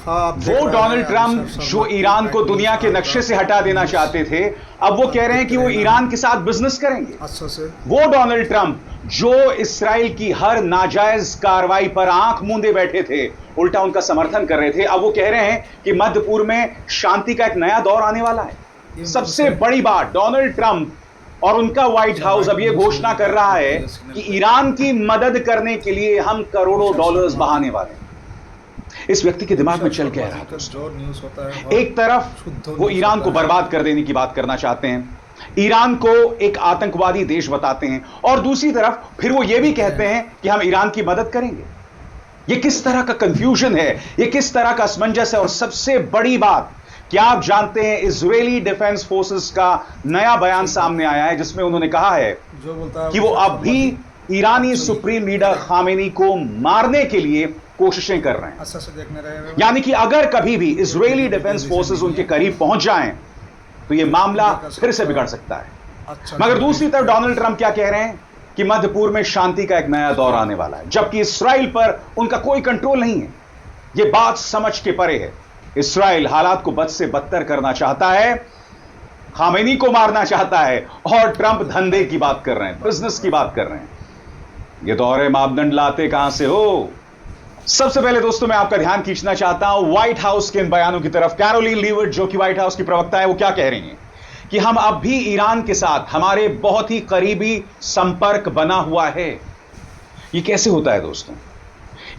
वो Donald Trump जो Iran को दुनिया के नक्शे से हटा देना चाहते थे, अब वो कह रहे हैं कि वो ईरान के साथ बिजनेस करेंगे। अच्छा से वो डोनाल्ड ट्रंप जो इसराइल की हर नाजायज कार्रवाई पर आंख मूंदे बैठे थे, उल्टा उनका समर्थन कर रहे थे, अब वो कह रहे हैं कि मध्य पूर्व में शांति का एक नया दौर आने वाला है। सबसे बड़ी बात, डोनाल्ड ट्रंप और उनका व्हाइट हाउस अब यह घोषणा कर रहा है कि ईरान की मदद करने के लिए हम करोड़ों डॉलर्स बहाने वाले हैं। इस व्यक्ति के दिमाग में चल क्या रहा है? एक तरफ वो ईरान को बर्बाद कर देने की बात करना चाहते हैं, ईरान को एक आतंकवादी देश बताते हैं, और दूसरी तरफ फिर वो ये भी कहते हैं कि हम ईरान की मदद करेंगे। ये किस तरह का कंफ्यूजन है, ये किस तरह का असमंजस है। और सबसे बड़ी बात, क्या आप जानते हैं इजरायली डिफेंस फोर्सेस का नया बयान सामने आया है जिसमें उन्होंने कहा है कि वो अब भी ईरानी सुप्रीम लीडर खामेनी को मारने के लिए कोशिशें कर रहे हैं। यानी कि अगर कभी भी इजरायली डिफेंस फोर्सेस उनके करीब पहुंच जाएं तो यह मामला फिर से बिगड़ सकता है। मगर दूसरी तरफ डोनाल्ड ट्रंप क्या कह रहे हैं कि मध्य पूर्व में शांति का एक नया दौर आने वाला है, जबकि इसराइल पर उनका कोई कंट्रोल नहीं है। यह बात समझ के परे है। इसराइल हालात को बद से बदतर करना चाहता है, खामेनी को मारना चाहता है, और ट्रंप धंधे की बात कर रहे हैं, बिजनेस की बात कर रहे हैं। ये दोहरे मापदंड लाते कहां से हो? सबसे पहले दोस्तों मैं आपका ध्यान खींचना चाहता हूं व्हाइट हाउस के इन बयानों की तरफ। कैरोलिन लीविट जो कि व्हाइट हाउस की प्रवक्ता है, वो क्या कह रही हैं कि हम अब भी ईरान के साथ हमारे बहुत ही करीबी संपर्क बना हुआ है। यह कैसे होता है दोस्तों?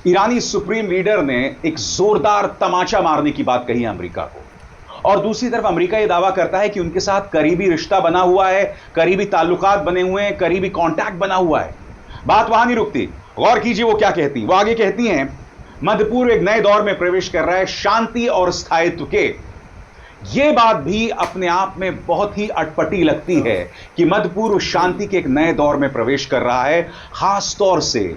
ईरानी सुप्रीम लीडर ने एक जोरदार तमाचा मारने की बात कही है अमेरिका को, और दूसरी तरफ अमेरिका यह दावा करता है कि उनके साथ करीबी रिश्ता बना हुआ है, करीबी ताल्लुकात बने हुए हैं, करीबी कांटेक्ट बना हुआ है। बात वहां नहीं रुकती, गौर कीजिए वो क्या कहती। वो आगे कहती हैं मध्य पूर्व एक नए दौर में प्रवेश कर रहा है शांति और स्थायित्व के। यह बात भी अपने आप में बहुत ही अटपटी लगती है कि मध्य पूर्व शांति के एक नए दौर में प्रवेश कर रहा है, खास तौर से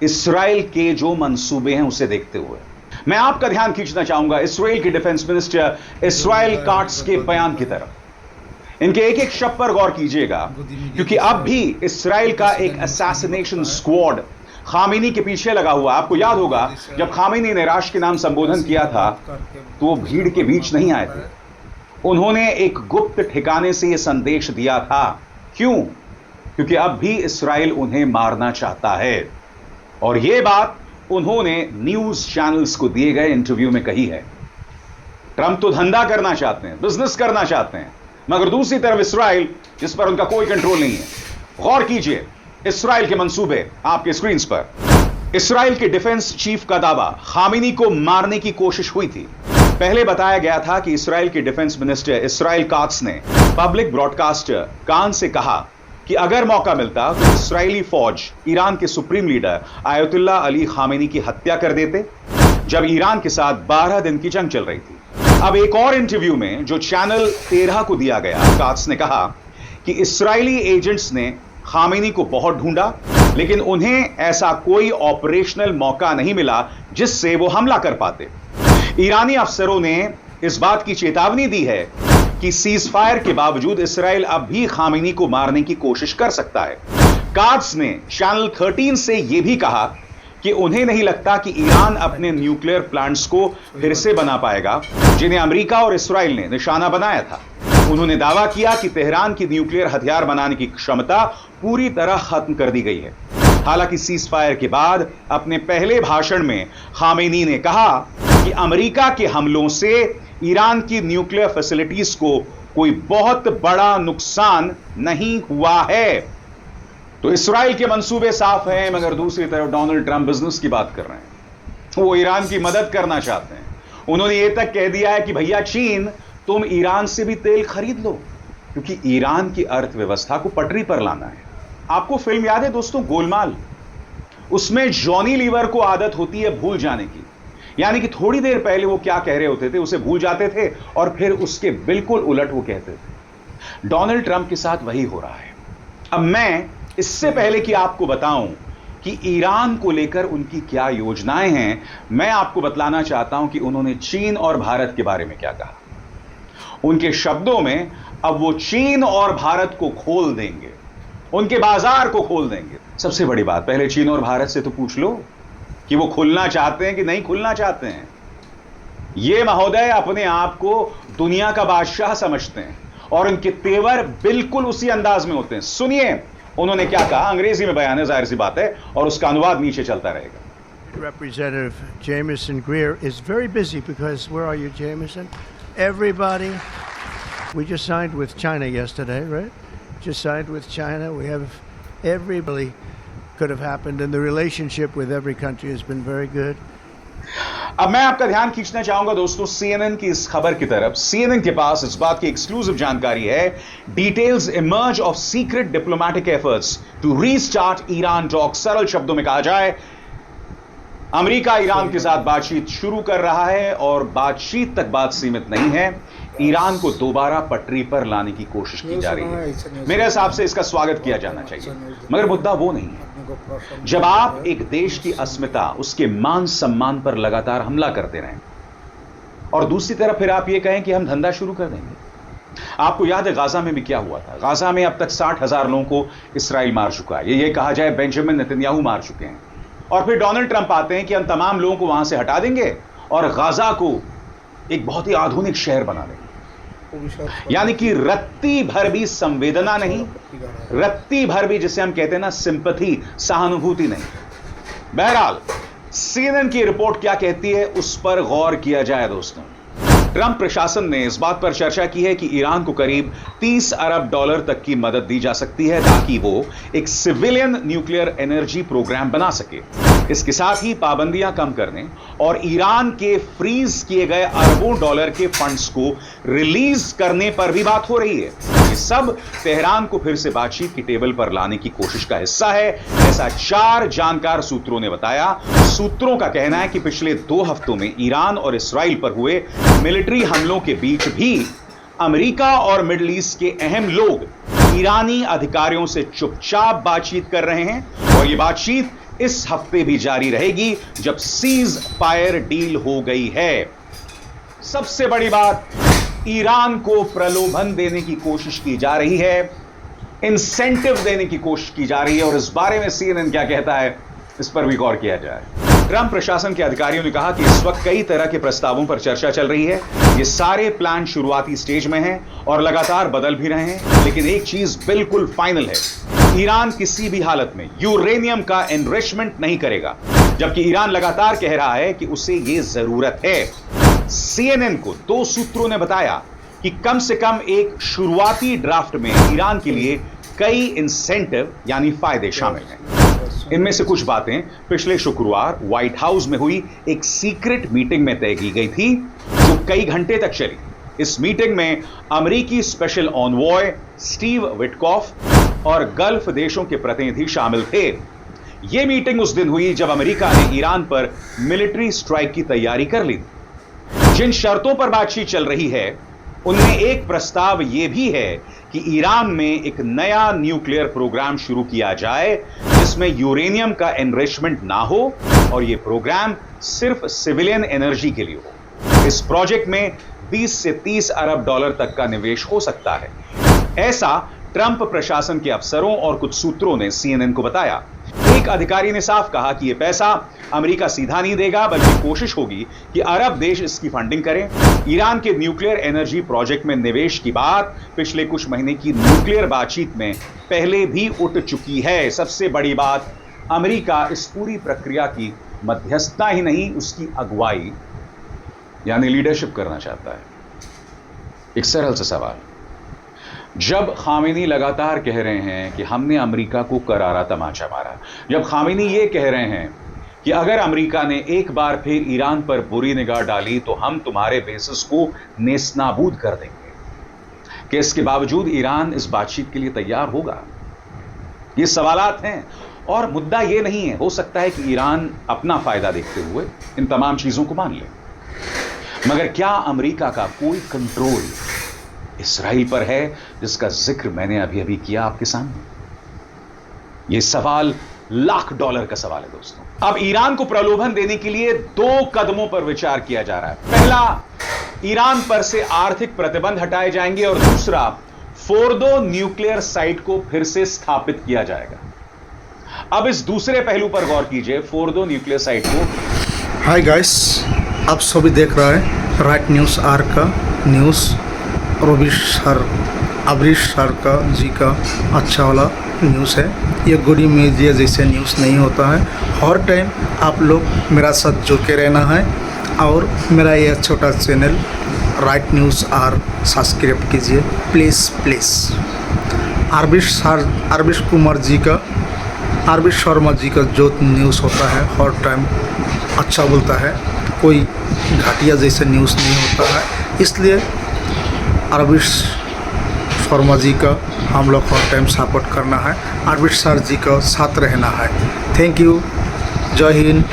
इसराइल के जो मंसूबे हैं उसे देखते हुए। मैं आपका ध्यान खींचना चाहूंगा इसराइल के डिफेंस मिनिस्टर इसराइल काट्स के बयान की तरफ। इनके एक एक शब्द पर गौर कीजिएगा, क्योंकि अब भी इसराइल का एक असैसिनेशन स्क्वाड खामेनी के पीछे लगा हुआ। आपको याद होगा जब खामेनी ने राष्ट्र के नाम संबोधन किया था तो वो भीड़ के बीच नहीं आए थे, उन्होंने एक गुप्त ठिकाने से यह संदेश दिया था। क्यों? क्योंकि अब भी इसराइल उन्हें मारना चाहता है, और यह बात उन्होंने न्यूज चैनल्स को दिए गए इंटरव्यू में कही है। ट्रंप तो धंधा करना चाहते हैं, बिजनेस करना चाहते हैं, मगर दूसरी तरफ इसराइल जिस पर उनका कोई कंट्रोल नहीं है। गौर कीजिए इसराइल के मंसूबे आपके स्क्रीन पर। इसराइल के डिफेंस चीफ का दावा, खामेनी को मारने की कोशिश हुई थी। पहले बताया गया था कि इसराइल के डिफेंस मिनिस्टर इसराइल काट्स ने पब्लिक ब्रॉडकास्टर कान से कहा कि अगर मौका मिलता तो इसराइली फौज ईरान के supreme leader Ayatollah Ali Khamenei की हत्या कर देते, जब ईरान के साथ 12 दिन की जंग चल रही थी। अब एक और इंटरव्यू में जो चैनल 13 को दिया गया, काट्स ने कहा कि इसराइली एजेंट्स ने खामेनी को बहुत ढूंढा, लेकिन उन्हें ऐसा कोई ऑपरेशनल मौका नहीं मिला जिससे वो हमला कर पाते। ईरानी अफसरों ने इस बात की चेतावनी दी है कि सीजफायर के बावजूद इसराइल अब भी खामेनी को मारने की कोशिश कर सकता है। काट्स ने चैनल 13 से यह भी कहा कि उन्हें नहीं लगता कि ईरान अपने न्यूक्लियर प्लांट्स को फिर से बना पाएगा जिन्हें अमेरिका और इसराइल ने निशाना बनाया था। उन्होंने दावा किया कि तेहरान की न्यूक्लियर हथियार बनाने की क्षमता पूरी तरह खत्म कर दी गई है। हालांकि सीजफायर के बाद अपने पहले भाषण में खामेनी ने कहा कि अमेरिका के हमलों से ईरान की न्यूक्लियर फैसिलिटीज को कोई बहुत बड़ा नुकसान नहीं हुआ है। तो इसराइल के मंसूबे साफ हैं, मगर दूसरी तरफ डोनाल्ड ट्रंप बिजनेस की बात कर रहे हैं। वो ईरान की मदद करना चाहते हैं। उन्होंने यह तक कह दिया है कि भैया चीन, तुम ईरान से भी तेल खरीद लो, क्योंकि ईरान की अर्थव्यवस्था को पटरी पर लाना है। आपको फिल्म याद है दोस्तों गोलमाल? उसमें जॉनी लीवर को आदत होती है भूल जाने की, यानी कि थोड़ी देर पहले वो क्या कह रहे होते थे उसे भूल जाते थे और फिर उसके बिल्कुल उलट वो कहते थे। डोनाल्ड ट्रंप के साथ वही हो रहा है। अब मैं इससे पहले कि आपको बताऊं कि ईरान को लेकर उनकी क्या योजनाएं हैं, मैं आपको बतलाना चाहता हूं कि उन्होंने चीन और भारत के बारे में क्या कहा। उनके शब्दों में अब वो चीन और भारत को खोल देंगे, उनके बाजार को खोल देंगे। सबसे बड़ी बात, पहले चीन और भारत से तो पूछ लो कि वो खुलना चाहते हैं कि नहीं खुलना चाहते हैं। ये महोदय अपने आप को दुनिया का बादशाह समझते हैं और उनके तेवर बिल्कुल उसी अंदाज में होते हैं। सुनिए उन्होंने क्या कहा। अंग्रेजी में बयान है, जाहिर सी बात है, और उसका अनुवाद नीचे चलता रहेगा। Representative Jamieson Greer is very busy because where are you, Jamieson? Everybody, we just signed with China yesterday, right? Just signed with China. We have everybody could have happened, and the relationship with every country has been very good. अब मैं आपका ध्यान खींचना चाहूंगा दोस्तों CNN की इस खबर की तरफ। CNN के पास इस बात की एक्सक्लूसिव जानकारी है। Details emerge of secret diplomatic efforts to restart Iran talk. सरल शब्दों में कहा जाए, अमेरिका ईरान के साथ बातचीत शुरू कर रहा है और बातचीत तक बात सीमित नहीं है, ईरान को दोबारा पटरी पर लाने की कोशिश की जा रही है। मेरे हिसाब से इसका स्वागत किया जाना चाहिए, मगर मुद्दा वो नहीं है। जब आप एक देश की अस्मिता, उसके मान सम्मान पर लगातार हमला करते रहें और दूसरी तरफ फिर आप ये कहें कि हम धंधा शुरू कर देंगे। आपको याद है गाजा में भी क्या हुआ था। गाजा में अब तक 60,000 लोगों को इसराइल मार चुका है। ये कहा जाए बेंजामिन नेतन्याहू मार चुके हैं। और फिर डोनाल्ड ट्रंप आते हैं कि हम तमाम लोगों को वहां से हटा देंगे और गाजा को एक बहुत ही आधुनिक शहर बना देंगे। यानी कि रत्ती भर भी संवेदना नहीं, रत्ती भर भी जिसे हम कहते हैं ना सिंपैथी, सहानुभूति नहीं। बहरहाल CNN की रिपोर्ट क्या कहती है उस पर गौर किया जाए दोस्तों। ट्रंप प्रशासन ने इस बात पर चर्चा की है कि ईरान को करीब $30 अरब तक की मदद दी जा सकती है ताकि वो एक सिविलियन न्यूक्लियर एनर्जी प्रोग्राम बना सके। इसके साथ ही पाबंदियां कम करने और ईरान के फ्रीज किए गए अरबों डॉलर के फंड्स को रिलीज करने पर भी बात हो रही है। ये सब तेहरान को फिर से बातचीत की टेबल पर लाने की कोशिश का हिस्सा है, ऐसा 4 जानकार सूत्रों ने बताया। सूत्रों का कहना है कि पिछले 2 हफ्तों में ईरान और इसराइल पर हुए मिलिट्री हमलों के बीच भी अमेरिका और मिडिल ईस्ट के अहम लोग ईरानी अधिकारियों से चुपचाप बातचीत कर रहे हैं और यह बातचीत इस हफ्ते भी जारी रहेगी जब सीज फायर डील हो गई है। सबसे बड़ी बात, ईरान को प्रलोभन देने की कोशिश की जा रही है, इंसेंटिव देने की कोशिश की जा रही है और इस बारे में CNN क्या कहता है इस पर भी गौर किया जाए। ट्रंप प्रशासन के अधिकारियों ने कहा कि इस वक्त कई तरह के प्रस्तावों पर चर्चा चल रही है। ये सारे प्लान शुरुआती स्टेज में हैं और लगातार बदल भी रहे हैं, लेकिन एक चीज बिल्कुल फाइनल है, ईरान किसी भी हालत में यूरेनियम का एनरिचमेंट नहीं करेगा, जबकि ईरान लगातार कह रहा है कि उसे ये जरूरत है। CNN को 2 सूत्रों ने बताया कि कम से कम एक शुरुआती ड्राफ्ट में ईरान के लिए कई इंसेंटिव यानी फायदे शामिल हैं। इनमें से कुछ बातें पिछले शुक्रवार व्हाइट हाउस में हुई एक सीक्रेट मीटिंग में तय की गई थी जो कई घंटे तक चली। इस मीटिंग में अमेरिकी स्पेशल ऑनवॉय स्टीव विटकॉफ और गल्फ देशों के प्रतिनिधि शामिल थे। यह मीटिंग उस दिन हुई जब अमेरिका ने ईरान पर मिलिट्री स्ट्राइक की तैयारी कर ली। जिन शर्तों पर बातचीत चल रही है उनमें एक प्रस्ताव यह भी है कि ईरान में एक नया न्यूक्लियर प्रोग्राम शुरू किया जाए जिसमें यूरेनियम का एनरिचमेंट ना हो और यह प्रोग्राम सिर्फ सिविलियन एनर्जी के लिए हो। इस प्रोजेक्ट में 20 से 30 अरब डॉलर तक का निवेश हो सकता है, ऐसा ट्रंप प्रशासन के अफसरों और कुछ सूत्रों ने CNN को बताया। एक अधिकारी ने साफ कहा कि यह पैसा अमेरिका सीधा नहीं देगा, बल्कि कोशिश होगी कि अरब देश इसकी फंडिंग करें। ईरान के न्यूक्लियर एनर्जी प्रोजेक्ट में निवेश की बात पिछले कुछ महीने की न्यूक्लियर बातचीत में पहले भी उठ चुकी है। सबसे बड़ी बात, अमेरिका इस पूरी प्रक्रिया की मध्यस्थता ही नहीं, उसकी अगुवाई यानी लीडरशिप करना चाहता है। एक सरल सा सवाल, जब खामेनी लगातार कह रहे हैं कि हमने अमेरिका को करारा तमाचा मारा, जब खामेनी यह कह रहे हैं कि अगर अमेरिका ने एक बार फिर ईरान पर बुरी निगाह डाली तो हम तुम्हारे बेसिस को नेस्तनाबूद कर देंगे, कि इसके बावजूद ईरान इस बातचीत के लिए तैयार होगा? ये सवालात हैं और मुद्दा यह नहीं है। हो सकता है कि ईरान अपना फायदा देखते हुए इन तमाम चीजों को मान ले, मगर क्या अमेरिका का कोई कंट्रोल इसराइल पर है जिसका जिक्र मैंने अभी अभी किया आपके सामने? यह सवाल लाख डॉलर का सवाल है दोस्तों। अब ईरान को प्रलोभन देने के लिए 2 कदमों पर विचार किया जा रहा है। पहला, ईरान पर से आर्थिक प्रतिबंध हटाए जाएंगे और दूसरा, फोर्दो न्यूक्लियर साइट को फिर से स्थापित किया जाएगा। अब इस दूसरे पहलू पर गौर कीजिए, फोर्दो न्यूक्लियर साइट को। Hi guys, आप सभी देख रहे हैं राइट न्यूज़ आर का न्यूज़। अबरीश सर का जी का अच्छा वाला न्यूज़ है। ये गोदी मीडिया जैसे न्यूज़ नहीं होता है। हर टाइम आप लोग मेरा साथ जुड़ के रहना है और मेरा ये छोटा channel right news R subscribe कीजिए प्लीज़। अरविश शर्मा जी का जो न्यूज़ होता है हर टाइम अच्छा बोलता है, कोई घटिया जैसे न्यूज़ नहीं होता है। इसलिए अरविश शर्मा जी का हम लोग हर टाइम सपोर्ट करना है, अरविश सर जी का साथ रहना है। थैंक यू, जय हिंद।